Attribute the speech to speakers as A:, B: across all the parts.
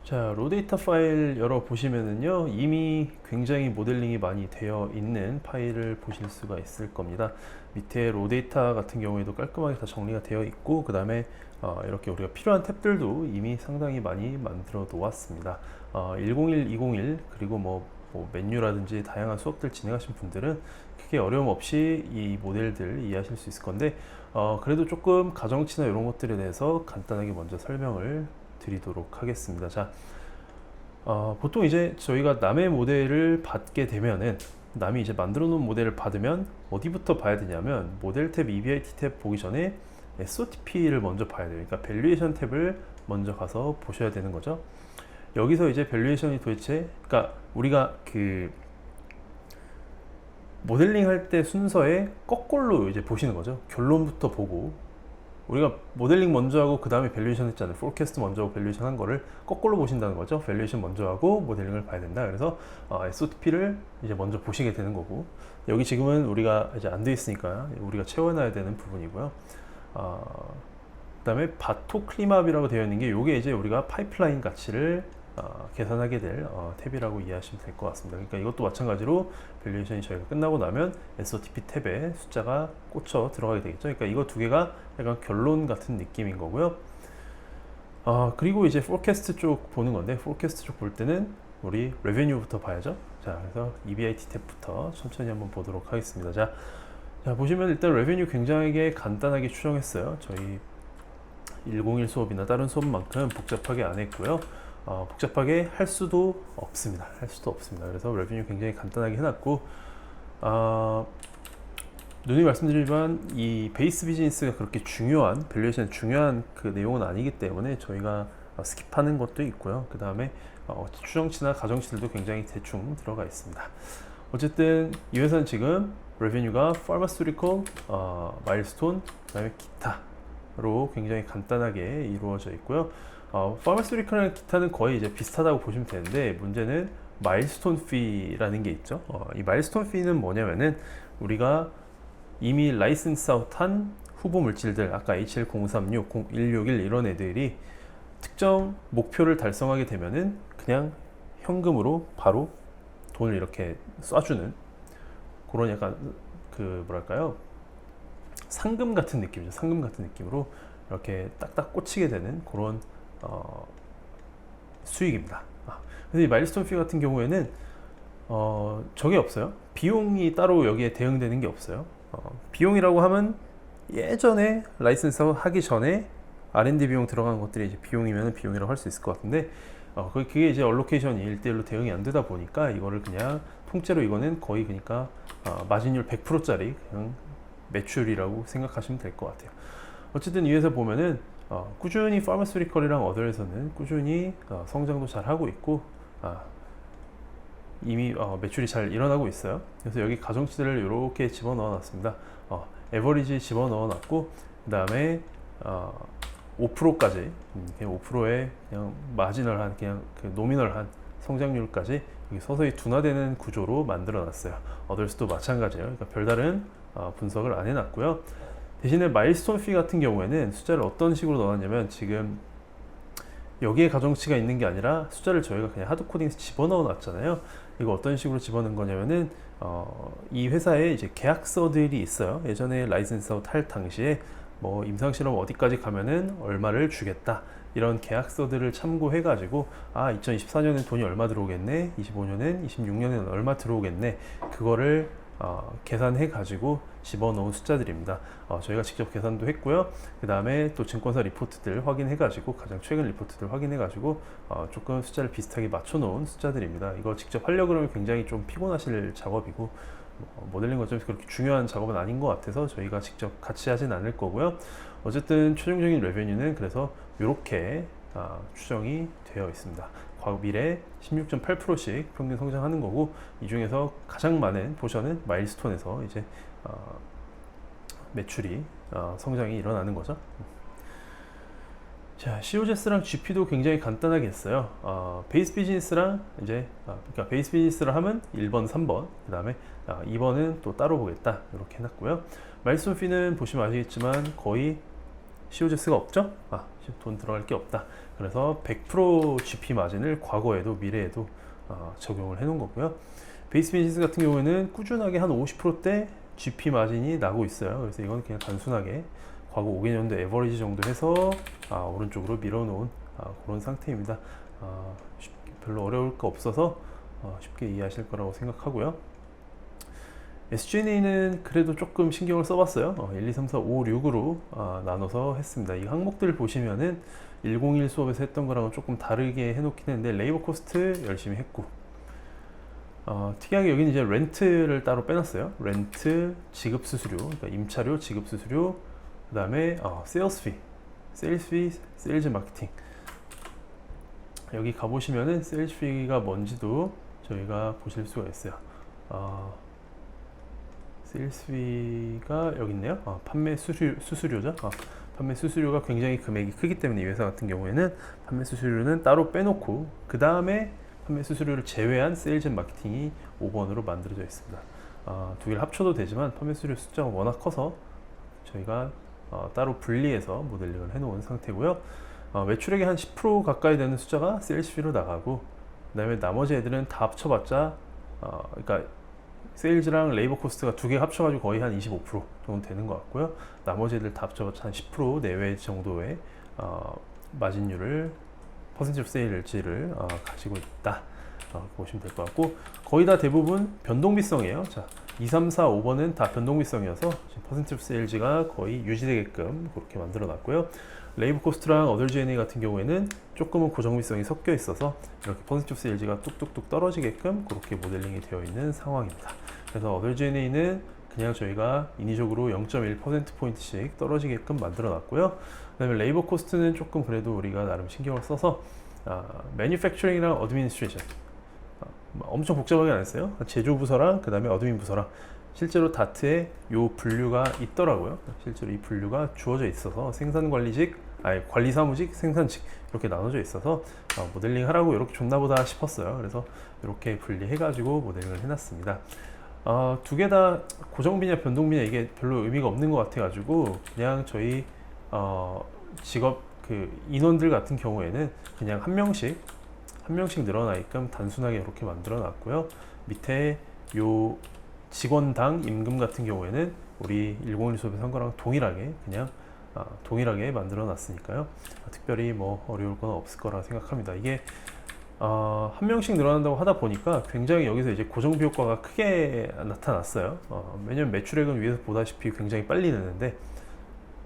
A: 자, 로데이터 파일 열어보시면은요, 이미 굉장히 모델링이 많이 되어 있는 파일을 보실 수가 있을 겁니다. 밑에 로데이터 같은 경우에도 깔끔하게 다 정리가 되어 있고, 그 다음에 이렇게 우리가 필요한 탭들도 이미 상당히 많이 만들어 놓았습니다. 101, 201, 그리고 뭐 메뉴라든지 다양한 수업들 진행하신 분들은 크게 어려움 없이 이 모델들 이해하실 수 있을 건데, 그래도 조금 가정치나 이런 것들에 대해서 간단하게 먼저 설명을 드리도록 하겠습니다. 자, 보통 이제 저희가 남의 모델을 받게 되면은, 남이 이제 만들어 놓은 모델을 받으면 어디부터 봐야 되냐면, 모델 탭, EBIT 탭 보기 전에 SOTP를 먼저 봐야 돼요. 그러니까 밸류에이션 탭을 먼저 가서 보셔야 되는 거죠. 여기서 이제 밸류에이션이 도대체, 그러니까 우리가 그 모델링 할 때 순서에 거꾸로 이제 보시는 거죠. 결론부터 보고, 우리가 모델링 먼저 하고 그 다음에 밸류에이션 했잖아요. 포캐스트 먼저 하고 밸류에이션 한 거를 거꾸로 보신다는 거죠. 밸류에이션 먼저 하고 모델링을 봐야 된다. 그래서 SOTP를 이제 먼저 보시게 되는 거고, 여기 지금은 우리가 이제 안 돼 있으니까 우리가 채워놔야 되는 부분이고요. 그 다음에 바토 클림업이라고 되어 있는 게, 요게 이제 우리가 파이프라인 가치를 계산하게 될 탭이라고 이해하시면 될 것 같습니다. 그러니까 이것도 마찬가지로 밸류에이션이 저희가 끝나고 나면 SOTP 탭에 숫자가 꽂혀 들어가게 되겠죠. 그러니까 이거 두 개가 약간 결론 같은 느낌인 거고요. 그리고 이제 포캐스트 쪽 보는 건데, 포캐스트 쪽 볼 때는 우리 레베뉴부터 봐야죠. 자, 그래서 EBIT 탭부터 천천히 한번 보도록 하겠습니다. 자, 보시면 일단 레베뉴 굉장히 간단하게 추정했어요. 저희 101 수업이나 다른 수업만큼 복잡하게 안 했고요. 복잡하게 할 수도 없습니다. 그래서 레비뉴 굉장히 간단하게 해놨고, 누누이 말씀드리지만 이 베이스 비즈니스가 그렇게 중요한, 밸류에이션 중요한 그 내용은 아니기 때문에 저희가 스킵하는 것도 있고요. 그 다음에 추정치나 가정치들도 굉장히 대충 들어가 있습니다. 어쨌든 이 회사는 지금 레비뉴가 파마스토리컬, 마일스톤, 그 다음에 기타로 굉장히 간단하게 이루어져 있고요. 파마스토리컬이랑 기타는 거의 이제 비슷하다고 보시면 되는데, 문제는 마일스톤 피라는 게 있죠. 이 마일스톤 피는 뭐냐면은, 우리가 이미 라이센스 아웃한 후보 물질들, 아까 HL036, 0161 이런 애들이 특정 목표를 달성하게 되면은 그냥 현금으로 바로 돈을 이렇게 쏴주는 그런 약간 그 뭐랄까요, 상금 같은 느낌이죠. 상금 같은 느낌으로 이렇게 딱딱 꽂히게 되는 그런 수익입니다. 근데 이 마일스톤 피 같은 경우에는 저게 없어요. 비용이 따로 여기에 대응되는 게 없어요. 비용이라고 하면 예전에 라이센스 하기 전에 R&D 비용 들어간 것들이 이제 비용이면 비용이라고 할 수 있을 것 같은데, 그게 이제 얼로케이션이 1대1로 대응이 안 되다 보니까 이거를 그냥 통째로, 이거는 거의 그러니까 마진율 100%짜리 그냥 매출이라고 생각하시면 될 것 같아요. 어쨌든 이 회사 보면은 꾸준히 파마스토리컬이랑 어더에서는 꾸준히 성장도 잘 하고 있고, 이미 매출이 잘 일어나고 있어요. 그래서 여기 가정치들을 이렇게 집어넣어 놨습니다. 에버리지 집어넣어 놨고, 그 다음에 5%까지, 그냥 5%의 그냥 마지널한, 그냥 그 노미널한 성장률까지 여기 서서히 둔화되는 구조로 만들어 놨어요. 어덜스도 마찬가지예요. 그러니까 별다른 분석을 안 해놨고요. 대신에 마일스톤 피 같은 경우에는 숫자를 어떤 식으로 넣어놨냐면, 지금 여기에 가정치가 있는 게 아니라 숫자를 저희가 그냥 하드코딩에서 집어넣어 놨잖아요. 이거 어떤 식으로 집어넣은 거냐면은, 이 회사에 이제 계약서들이 있어요. 예전에 라이센스 아웃 할 당시에 뭐 임상실험 어디까지 가면은 얼마를 주겠다, 이런 계약서들을 참고해 가지고 2024년엔 돈이 얼마 들어오겠네, 25년엔, 26년엔 얼마 들어오겠네, 그거를 계산해 가지고 집어넣은 숫자들입니다. 저희가 직접 계산도 했고요. 그 다음에 또 증권사 리포트들 확인해 가지고, 가장 최근 리포트들 확인해 가지고 조금 숫자를 비슷하게 맞춰 놓은 숫자들입니다. 이거 직접 하려고 그러면 굉장히 좀 피곤하실 작업이고, 모델링 과정에서 그렇게 중요한 작업은 아닌 것 같아서 저희가 직접 같이 하진 않을 거고요. 어쨌든 최종적인 레베뉴는 그래서 이렇게 추정이 되어 있습니다. 미래 16.8%씩 평균 성장하는 거고, 이 중에서 가장 많은 포션은 마일스톤에서 이제 매출이 성장이 일어나는 거죠. 자, COGS랑 GP도 굉장히 간단하게 했어요. 베이스 비즈니스랑 이제 그러니까 베이스 비즈니스를 하면 1번, 3번, 그 다음에 2번은 또 따로 보겠다, 이렇게 해놨고요. 마일스톤 피는 보시면 아시겠지만 거의 COGS가 없죠? 돈 들어갈 게 없다. 그래서 100% GP 마진을 과거에도 미래에도 적용을 해 놓은 거고요. 베이스 비즈니스 같은 경우에는 꾸준하게 한 50%대 GP 마진이 나고 있어요. 그래서 이건 그냥 단순하게 과거 5개년도 에버리지 정도 해서 오른쪽으로 밀어놓은 그런 상태입니다. 별로 어려울 거 없어서 쉽게 이해하실 거라고 생각하고요. SG&A는 그래도 조금 신경을 써봤어요. 1, 2, 3, 4, 5, 6으로 나눠서 했습니다. 이 항목들을 보시면은 101 수업에서 했던 거랑은 조금 다르게 해놓긴 했는데 레이버 코스트 열심히 했고 특이하게 여기는 이제 렌트를 따로 빼놨어요. 렌트, 지급 수수료, 그러니까 임차료, 지급 수수료, 그 다음에 세일스 피, 세일즈 마케팅. 여기 가보시면은 세일즈 피가 뭔지도 저희가 보실 수가 있어요. 세일스 피가 여기 있네요. 판매 수수료죠. 판매 수수료가 굉장히 금액이 크기 때문에 이 회사 같은 경우에는 판매 수수료는 따로 빼놓고 그 다음에 판매 수수료를 제외한 세일즈 마케팅이 5번으로 만들어져 있습니다. 두 개를 합쳐도 되지만 판매 수수료 숫자가 워낙 커서 저희가 따로 분리해서 모델링을 해놓은 상태고요. 매출액의 한 10% 가까이 되는 숫자가 세일즈 피로 나가고 그 다음에 나머지 애들은 다 합쳐봤자 그러니까 세일즈랑 레이버 코스트가 두 개 합쳐가지고 거의 한 25% 정도 되는 것 같고요. 나머지 애들 다 합쳐봤자 한 10% 내외 정도의 마진율을 퍼센티지 오브 세일즈를 가지고 있다 보시면 될 것 같고 거의 다 대부분 변동비성이에요. 자, 2, 3, 4, 5번은 다 변동비성이어서 퍼센티지 오브 세일즈가 거의 유지되게끔 그렇게 만들어 놨고요. 레이버 코스트랑 어덜 G&A 같은 경우에는 조금은 고정비성이 섞여 있어서 이렇게 퍼센티지 오브 세일즈가 뚝뚝뚝 떨어지게끔 그렇게 모델링이 되어 있는 상황입니다. 그래서 어덜 G&A는 그냥 저희가 인위적으로 0.1%포인트씩 떨어지게끔 만들어 놨고요. 그 다음에 레이버 코스트는 조금 그래도 우리가 나름 신경을 써서 매니팩처링이랑 어드미니스트레이션 엄청 복잡하게 안 했어요. 제조부서랑 그 다음에 어드민 부서랑 실제로 다트에 요 분류가 있더라고요. 실제로 이 분류가 주어져 있어서 관리사무직, 생산직 이렇게 나눠져 있어서 모델링 하라고 이렇게 줬나 보다 싶었어요. 그래서 이렇게 분리해 가지고 모델링을 해놨습니다. 두 개 다 고정비냐 변동비냐 이게 별로 의미가 없는 것 같아 가지고 그냥 저희 직업 인원들 같은 경우에는 그냥 한 명씩 늘어나게끔 단순하게 이렇게 만들어 놨고요. 밑에 요 직원당 임금 같은 경우에는 우리 101 수업에서 한 거랑 동일하게 그냥 동일하게 만들어 놨으니까요. 특별히 뭐 어려울 건 없을 거라 생각합니다. 이게 한 명씩 늘어난다고 하다 보니까 굉장히 여기서 이제 고정비 효과가 크게 나타났어요. 왜냐면 매출액은 위에서 보다시피 굉장히 빨리 느는데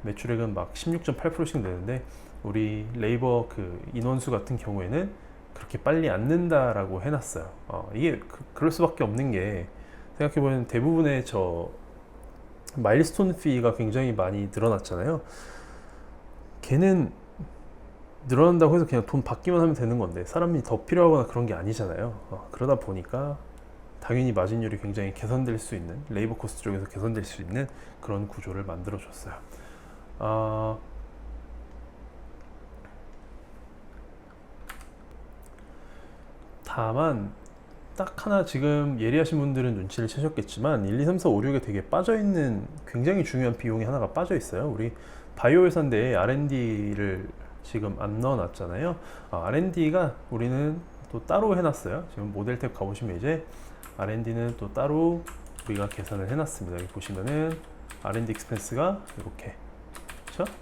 A: 매출액은 막 16.8%씩 느는데 우리 레이버 인원수 같은 경우에는 그렇게 빨리 안 는다라고 해놨어요. 이게 그럴 수밖에 없는 게 생각해보면 대부분의 마일스톤 피가 굉장히 많이 늘어났잖아요. 걔는 늘어난다고 해서 그냥 돈 받기만 하면 되는 건데 사람이 더 필요하거나 그런 게 아니잖아요. 그러다 보니까 당연히 마진율이 굉장히 개선될 수 있는 레이버 코스트 쪽에서 개선될 수 있는 그런 구조를 만들어 줬어요. 다만 딱 하나 지금 예리하신 분들은 눈치를 채셨겠지만 1, 2, 3, 4, 5, 6에 되게 빠져있는 굉장히 중요한 비용이 하나가 빠져 있어요. 우리 바이오 회사인데 R&D를 지금 안 넣어놨잖아요. R&D가 우리는 또 따로 해놨어요. 지금 모델 탭 가보시면 이제 R&D는 또 따로 우리가 계산을 해놨습니다. 여기 보시면은 R&D 익스펜스가 이렇게, 그렇죠?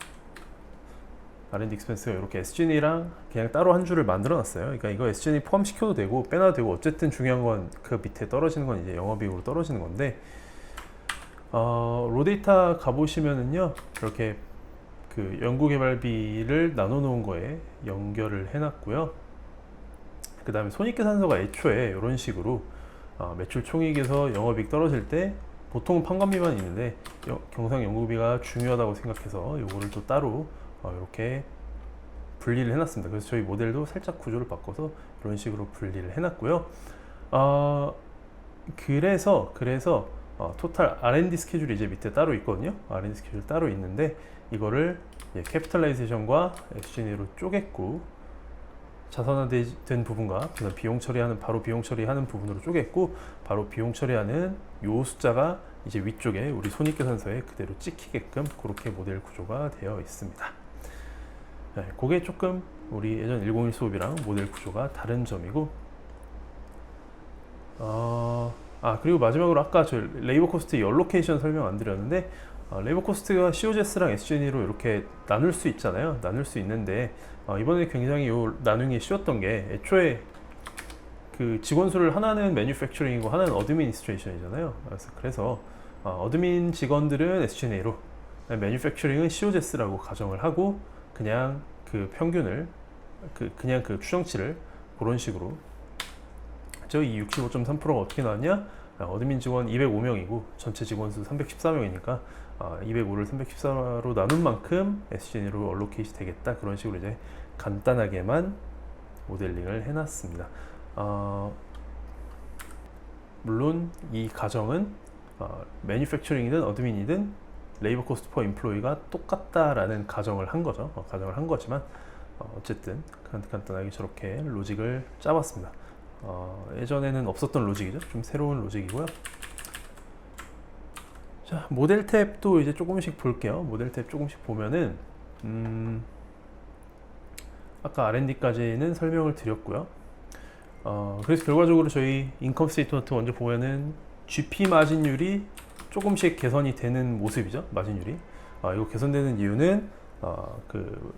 A: R&D 익스펜스가 이렇게 SG&A랑 그냥 따로 한 줄을 만들어 놨어요. 그러니까 이거 SG&A 포함시켜도 되고 빼놔도 되고 어쨌든 중요한 건 그 밑에 떨어지는 건 이제 영업이익으로 떨어지는 건데 로데이터 가보시면은요 이렇게 연구개발비를 나눠 놓은 거에 연결을 해놨고요. 그 다음에 손익계산서가 애초에 이런 식으로 매출 총익에서 영업이익 떨어질 때 보통은 판관비만 있는데 경상 연구비가 중요하다고 생각해서 이거를 또 따로 이렇게 분리를 해놨습니다. 그래서 저희 모델도 살짝 구조를 바꿔서 이런 식으로 분리를 해놨고요. 그래서 토탈 R&D 스케줄이 이제 밑에 따로 있거든요. R&D 스케줄 따로 있는데 이거를 캐피탈라이제이션과 SG&A로 쪼갰고 자선화된 부분과 그다음 비용 처리하는 바로 비용 처리하는 부분으로 쪼갰고, 바로 비용 처리하는 요 숫자가 이제 위쪽에 우리 손익계산서에 그대로 찍히게끔 그렇게 모델 구조가 되어 있습니다. 네, 그게 조금 우리 예전 101 수업이랑 모델 구조가 다른 점이고, 그리고 마지막으로 아까 저 레이버 코스트 열로케이션 설명 안 드렸는데, 레이버 코스트가 COGS랑 SG&A로 이렇게 나눌 수 있잖아요. 나눌 수 있는데, 이번에 굉장히 요 나누기 쉬웠던 게, 애초에 그 직원 수를 하나는 매뉴팩처링이고 하나는 어드미니스트레이션이잖아요. 그래서 어드민 직원들은 SG&A로, 매뉴팩처링은 COGS라고 가정을 하고, 그냥 그 평균을 그냥 그 추정치를 그런 식으로, 이 65.3%가 어떻게 나왔냐? 어드민 직원 205명이고 전체 직원 수 314명이니까 205를 314로 나눈 만큼 SG&A로 얼로케이트 되겠다. 그런 식으로 이제 간단하게만 모델링을 해놨습니다. 물론 이 가정은 매뉴팩처링이든 어드민이든 레이버 코스트 퍼 임플로이가 똑같다라는 가정을 한 거죠. 가정을 한 거지만 어쨌든 간단하게 저렇게 로직을 짜봤습니다. 예전에는 없었던 로직이죠. 좀 새로운 로직이고요. 자, 모델 탭도 이제 조금씩 볼게요. 모델 탭 조금씩 보면은 아까 R&D까지는 설명을 드렸고요. 그래서 결과적으로 저희 인컴 스테이트먼트 먼저 보면은 GP 마진율이 조금씩 개선이 되는 모습이죠. 마진율이. 이거 개선되는 이유는 그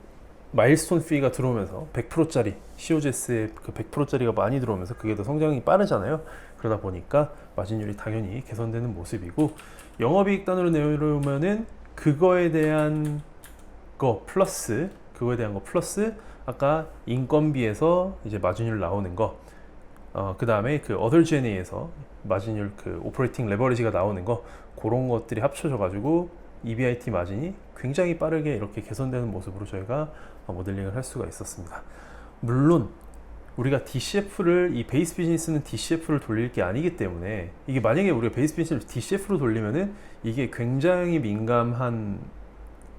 A: 마일스톤 피가 들어오면서 100%짜리 COGS에 그 100%짜리가 많이 들어오면서 그게 더 성장이 빠르잖아요. 그러다 보니까 마진율이 당연히 개선되는 모습이고, 영업이익 단으로 내려오면은 그거에 대한 거 플러스 아까 인건비에서 이제 마진율 나오는 거, 그 다음에 그 other G&A에서 마진율 그 오퍼레이팅 레버리지가 나오는 거, 그런 것들이 합쳐져 가지고 EBIT 마진이 굉장히 빠르게 이렇게 개선되는 모습으로 저희가 모델링을 할 수가 있었습니다. 물론 우리가 DCF를, 이 베이스 비즈니스는 DCF를 돌릴 게 아니기 때문에, 이게 만약에 우리가 베이스 비즈니스를 DCF로 돌리면은 이게 굉장히 민감한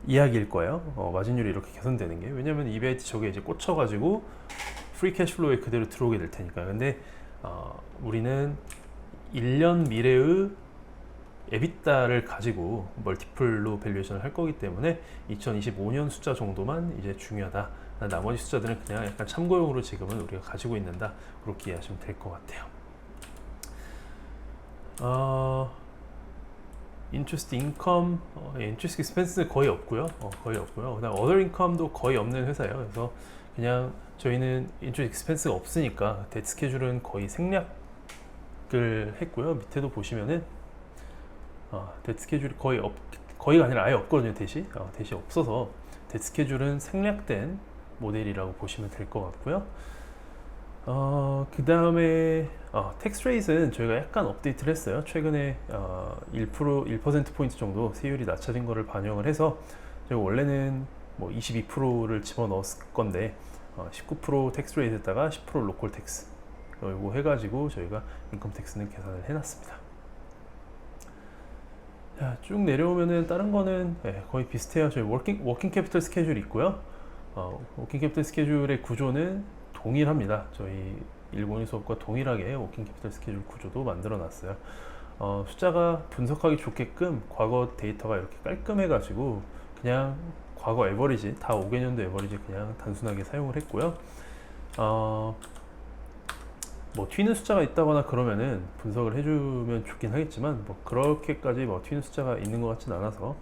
A: 이야기일 거예요. 마진율이 이렇게 개선되는 게. 왜냐면 EBIT 저게 이제 꽂혀가지고 프리 캐시플로우에 그대로 들어오게 될 테니까. 근데 우리는 1년 미래의 에비타를 가지고 멀티플로 밸류에이션을 할 거기 때문에 2025년 숫자 정도만 이제 중요하다. 나머지 숫자들은 그냥 약간 참고용으로 지금은 우리가 가지고 있는다. 그렇게 이해하시면 될 것 같아요. 인트레스트 인컴, 인트레스트 익스펜스는 거의 없고요. 거의 없고요. 그다음 어더 인컴도 거의 없는 회사예요. 그래서 그냥 저희는 인트레스트 익스펜스가 없으니까 데트 스케줄은 거의 생략을 했고요. 밑에도 보시면은 데트 스케줄이 거의가 아니라 아예 없거든요. 대시 없어서 데트 스케줄은 생략된 모델이라고 보시면 될 것 같고요. 그 다음에 텍스 레이트는 저희가 약간 업데이트를 했어요. 최근에 1%포인트 정도 세율이 낮춰진 거를 반영을 해서, 저희가 원래는 뭐 22%를 집어넣었을 건데 19% 텍스 레이트에다가 10% 로컬 텍스 이거 해가지고 저희가 인컴 텍스는 계산을 해놨습니다. 자, 쭉 내려오면은 다른 거는 거의 비슷해요. 저희 워킹 캐피털 스케줄이 있고요. 워킹 캐피털 스케줄의 구조는 동일합니다. 저희 101 수업과 동일하게 워킹 캐피털 스케줄 구조도 만들어 놨어요. 숫자가 분석하기 좋게끔 과거 데이터가 이렇게 깔끔해 가지고 그냥 과거 에버리지, 다 5개년도 에버리지 그냥 단순하게 사용을 했고요. 뭐 튀는 숫자가 있다거나 그러면은 분석을 해주면 좋긴 하겠지만, 뭐 그렇게까지 뭐 튀는 숫자가 있는 것 같진 않아서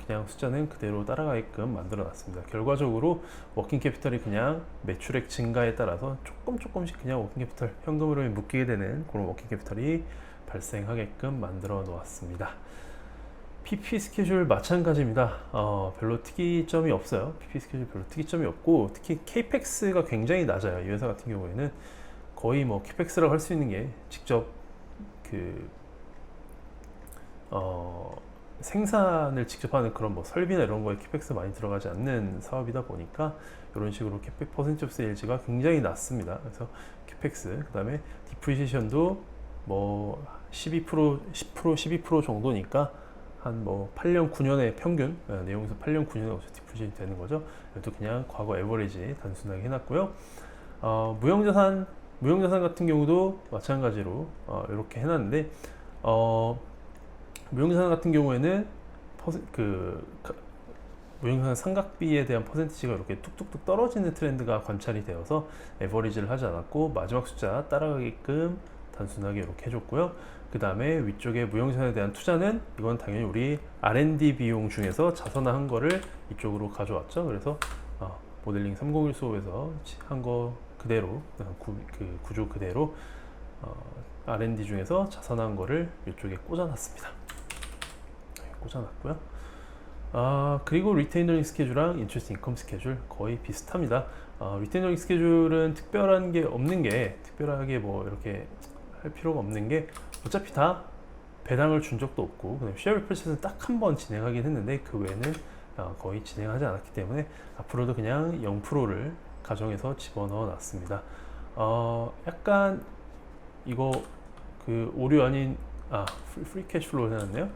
A: 그냥 숫자는 그대로 따라가게끔 만들어 놨습니다. 결과적으로 워킹 캐피털이 그냥 매출액 증가에 따라서 조금씩 그냥 워킹 캐피털 현금 흐름에 묶이게 되는 그런 워킹 캐피털이 발생하게끔 만들어 놓았습니다. PP 스케줄 마찬가지입니다. 별로 특이점이 없어요. PP 스케줄 별로 특이점이 없고, 특히 CAPEX가 굉장히 낮아요. 이 회사 같은 경우에는 거의 뭐 CAPEX라고 할 수 있는 게 직접 그 생산을 직접 하는 그런 뭐 설비나 이런 거에 CAPEX 많이 들어가지 않는 사업이다 보니까 이런 식으로 CAPEX 퍼센트 오브 세일즈가 굉장히 낮습니다. 그래서 CAPEX, 그 다음에 디프리시에이션도 뭐 10% 정도니까 한 뭐 8년 9년의 평균 내용에서 8년 9년의 오브젝티브 푸진이 되는 거죠. 이것도 그냥 과거 에버리지 단순하게 해놨고요. 무형자산 같은 경우도 마찬가지로 이렇게 해놨는데 무형자산 같은 경우에는 무형자산 상각비에 대한 퍼센티지가 이렇게 뚝뚝뚝 떨어지는 트렌드가 관찰이 되어서 에버리지를 하지 않았고 마지막 숫자 따라가게끔 단순하게 이렇게 해줬고요. 그 다음에 위쪽에 무형자산에 대한 투자는 이건 당연히 우리 R&D 비용 중에서 자선화한 거를 이쪽으로 가져왔죠. 그래서 모델링 301 수업에서 한 거 그대로 그 구조 그대로 R&D 중에서 자선화한 거를 이쪽에 꽂아놨습니다. 꽂아놨고요. 그리고 리테인 어닝 스케줄랑 인트레스트 인컴 스케줄 거의 비슷합니다. 리테인 어닝 스케줄은 특별한 게 없는 게 특별하게 뭐 이렇게 할 필요가 없는 게 어차피 다 배당을 준 적도 없고 쉐어 리퍼체스는 딱 한 번 진행하긴 했는데 그 외에는 거의 진행하지 않았기 때문에 앞으로도 그냥 0%를 가정해서 집어넣어 놨습니다. 약간 이거 그 오류 아닌 프리 캐시플로우 해놨네요.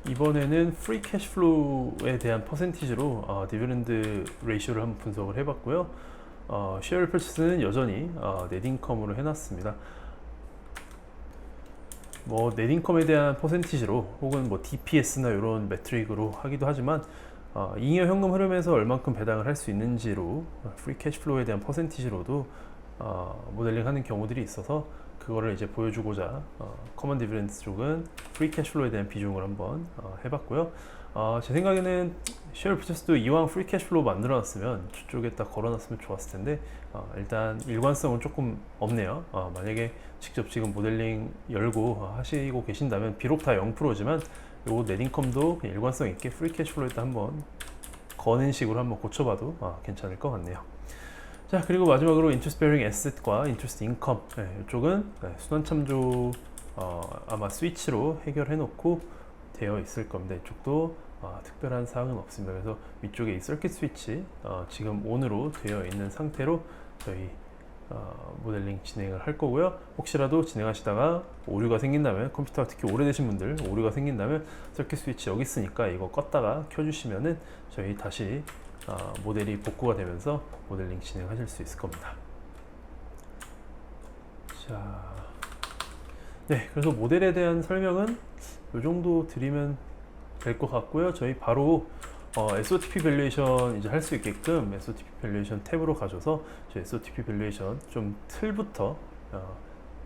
A: 이번에는 프리 캐시플로우에 대한 퍼센티지로 디비던드 레이쇼를 한번 분석을 해봤고요. 쉐어 리퍼체스는 여전히 넷인컴으로 해놨습니다. 뭐 넷인컴에 대한 퍼센티지로 혹은 뭐 DPS나 이런 매트릭으로 하기도 하지만 잉여 현금 흐름에서 얼만큼 배당을 할 수 있는지로 프리 캐시플로우에 대한 퍼센티지로도 모델링 하는 경우들이 있어서 그거를 이제 보여주고자 커먼 디비던드 쪽은 프리 캐시플로우에 대한 비중을 한번 해봤고요. 제 생각에는 쉐어 리퍼체스도 이왕 프리 캐시플로우 만들어놨으면 저쪽에 딱 걸어놨으면 좋았을 텐데 일단 일관성은 조금 없네요. 만약에 직접 지금 모델링 열고 하시고 계신다면 비록 다 0%지만 요 넷인컴도 일관성 있게 프리 캐시플로우에다 한번 거는 식으로 한번 고쳐봐도 괜찮을 것 같네요. 자, 그리고 마지막으로 인트레스트 베어링 애셋과 인트레스트 인컴 이쪽은 순환 참조 아마 스위치로 해결해 놓고 되어 있을 겁니다. 이쪽도 특별한 사항은 없습니다. 그래서 위쪽에 이 서킷 스위치 지금 온으로 되어 있는 상태로 저희 모델링 진행을 할 거고요. 혹시라도 진행하시다가 오류가 생긴다면 컴퓨터가 특히 오래되신 분들 오류가 생긴다면 서킷 스위치 여기 있으니까 이거 껐다가 켜주시면은 저희 다시 모델이 복구가 되면서 모델링 진행하실 수 있을 겁니다. 자, 네, 그래서 모델에 대한 설명은 이 정도 드리면 될 것 같고요. 저희 바로 SOTP 밸류에이션 이제 할 수 있게끔 SOTP 밸류에이션 탭으로 가셔서 저희 SOTP 밸류에이션 좀 틀부터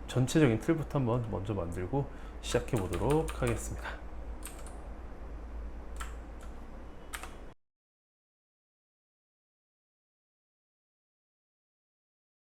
A: 전체적인 틀부터 한번 먼저 만들고 시작해 보도록 하겠습니다.